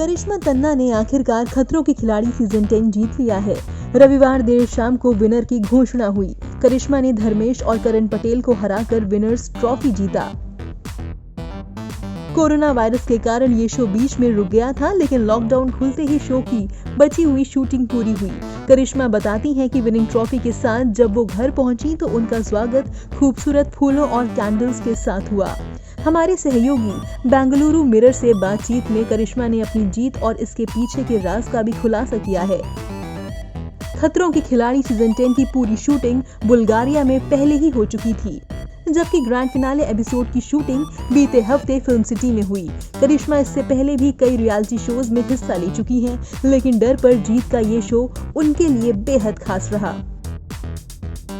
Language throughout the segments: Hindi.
करिश्मा तन्ना ने आखिरकार खतरों के खिलाड़ी सीजन 10 जीत लिया है। रविवार देर शाम को विनर की घोषणा हुई। करिश्मा ने धर्मेश और करण पटेल को हराकर विनर्स ट्रॉफी जीता। कोरोना वायरस के कारण ये शो बीच में रुक गया था, लेकिन लॉकडाउन खुलते ही शो की बची हुई शूटिंग पूरी हुई। करिश्मा बताती हैं कि विनिंग ट्रॉफी के साथ जब वो घर पहुंची तो उनका स्वागत खूबसूरत फूलों और कैंडल्स के साथ हुआ। हमारे सहयोगी बेंगलुरु मिरर से बातचीत में करिश्मा ने अपनी जीत और इसके पीछे के राज का भी खुलासा किया है। खतरों के खिलाड़ी सीजन 10 की पूरी शूटिंग बुल्गारिया में पहले ही हो चुकी थी, जबकि ग्रैंड फिनाले एपिसोड की शूटिंग बीते हफ्ते फिल्म सिटी में हुई। करिश्मा इससे पहले भी कई रियलिटी शोज में हिस्सा ले चुकी हैं, लेकिन डर पर जीत का ये शो उनके लिए बेहद खास रहा।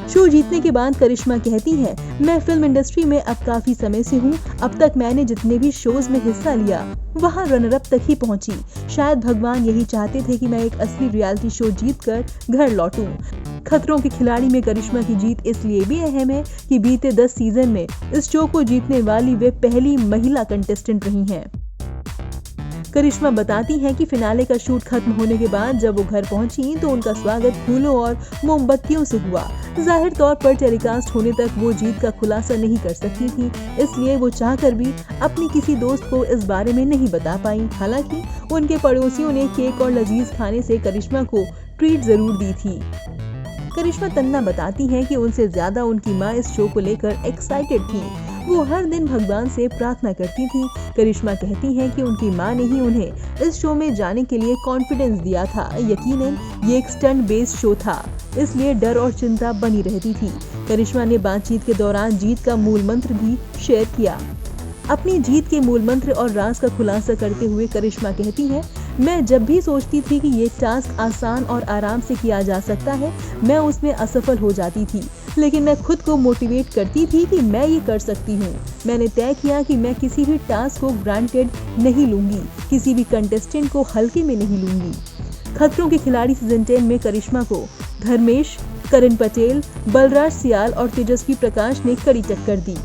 शो जीतने के बाद करिश्मा कहती है, मैं फिल्म इंडस्ट्री में अब काफी समय से हूँ। अब तक मैंने जितने भी शोज में हिस्सा लिया वहाँ रनर अप तक ही पहुँची। शायद भगवान यही चाहते थे कि मैं एक असली रियलिटी शो जीतकर घर लौटूं। खतरों के खिलाड़ी में करिश्मा की जीत इसलिए भी अहम है कि बीते 10 सीजन में इस शो को जीतने वाली वे पहली महिला कंटेस्टेंट रही हैं। करिश्मा बताती हैं कि फिनाले का शूट खत्म होने के बाद जब वो घर पहुंची तो उनका स्वागत फूलों और मोमबत्तियों से हुआ। जाहिर तौर पर टेलीकास्ट होने तक वो जीत का खुलासा नहीं कर सकती थी, इसलिए वो चाहकर भी अपनी किसी दोस्त को इस बारे में नहीं बता पाई। हालांकि उनके पड़ोसियों ने केक और लजीज खाने से करिश्मा को ट्रीट जरूर दी थी। करिश्मा तन्ना बताती हैं कि उनसे ज्यादा उनकी माँ इस शो को लेकर एक्साइटेड थी। वो हर दिन भगवान से प्रार्थना करती थी। करिश्मा कहती हैं कि उनकी माँ ने ही उन्हें इस शो में जाने के लिए कॉन्फिडेंस दिया था। यकीनन ये एक स्टंट बेस्ड शो था, इसलिए डर और चिंता बनी रहती थी। करिश्मा ने बातचीत के दौरान जीत का मूल मंत्र भी शेयर किया। अपनी जीत के मूल मंत्र और राज का खुलासा करते हुए करिश्मा कहती है, मैं जब भी सोचती थी कि ये टास्क आसान और आराम से किया जा सकता है, मैं उसमें असफल हो जाती थी, लेकिन मैं खुद को मोटिवेट करती थी कि मैं ये कर सकती हूँ। मैंने तय किया कि मैं किसी भी टास्क को ग्रांटेड नहीं लूंगी, किसी भी कंटेस्टेंट को हल्के में नहीं लूंगी। खतरों के खिलाड़ी सीजन 10 में करिश्मा को धर्मेश, करण पटेल, बलराज सियाल और तेजस्वी प्रकाश ने कड़ी टक्कर दी।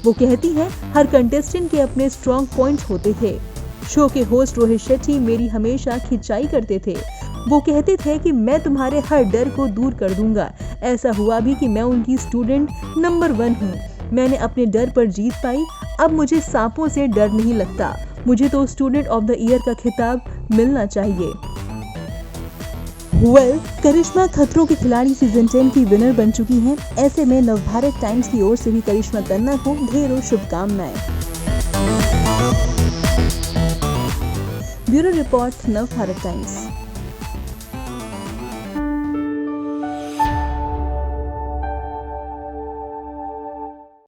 वो कहती है, हर कंटेस्टेंट के अपने स्ट्रॉन्ग पॉइंट्स होते थे। शो के होस्ट रोहित शेट्टी मेरी हमेशा खिंचाई करते थे। वो कहते थे कि मैं तुम्हारे हर डर को दूर कर दूंगा। ऐसा हुआ भी कि मैं उनकी स्टूडेंट नंबर 1 हूँ। मैंने अपने डर पर जीत पाई। अब मुझे सांपों से डर नहीं लगता। मुझे तो स्टूडेंट ऑफ द ईयर का खिताब मिलना चाहिए। करिश्मा खतरों के खिलाड़ी सीजन 10 की विनर बन चुकी हैं। ऐसे में नवभारत टाइम्स की ओर से भी करिश्मा तन्ना को ढेरों शुभकामनाएं। Bureau report, Navbharat times.